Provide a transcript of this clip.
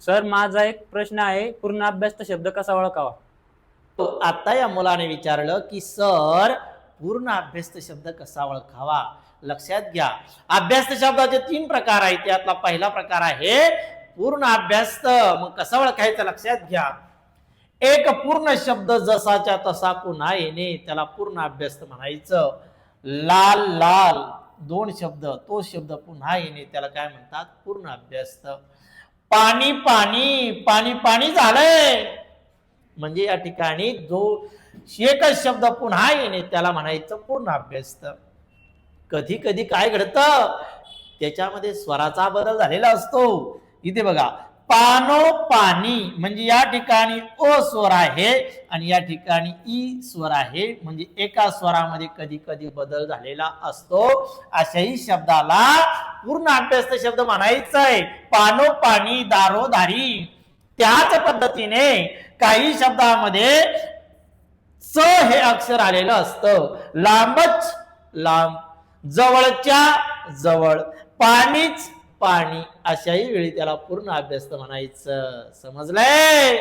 Sir माझा एक प्रश्न आहे, पूर्ण अभ्यासचा शब्द कसा ओळखावा? आता या मुलाने विचारलं की सर पूर्ण अभ्यस्त शब्द कसा ओळखावा. लक्षात घ्या, अभ्यस्त शब्दाचे 3 प्रकार आहेत. त्यातला पहिला प्रकार आहे पूर्ण अभ्यस्त. मग कसा ओळखायचा लक्षात घ्या. एक पूर्ण शब्द जसाच्या तसा पुन्हा येणे त्याला पूर्ण अभ्यस्त म्हणायचं. लाल लाल 2 शब्द, तो शब्द पुन्हा येणे त्याला काय म्हणतात? पूर्ण अभ्यस्त. पाणी पाणी पाणी पाणी झालंय म्हणजे या ठिकाणी जो एकच शब्द पुन्हा येणे त्याला म्हणायचं पूर्ण अभ्यस्त. कधी कधी काय घडतं, त्याच्यामध्ये स्वराचा बदल झालेला असतो. इथे बघा, पानो पाणी म्हणजे या ठिकाणी ओ स्वर आहे आणि या ठिकाणी ई स्वर आहे, म्हणजे एका स्वरामध्ये कधी कधी बदल झालेला असतो. अशाही शब्दाला पूर्ण अभ्यस्त शब्द म्हणायचं आहे. पानो पाणी दारो दारी. त्याच पद्धतीने काही शब्दामध्ये स हे अक्षर आलेलं असतं. लांबच लांब, जवळच्या जवळ, पाणीच पाणी, अशाही वेळी त्याला पूर्ण अभ्यस्त म्हणायचं. समजलंय?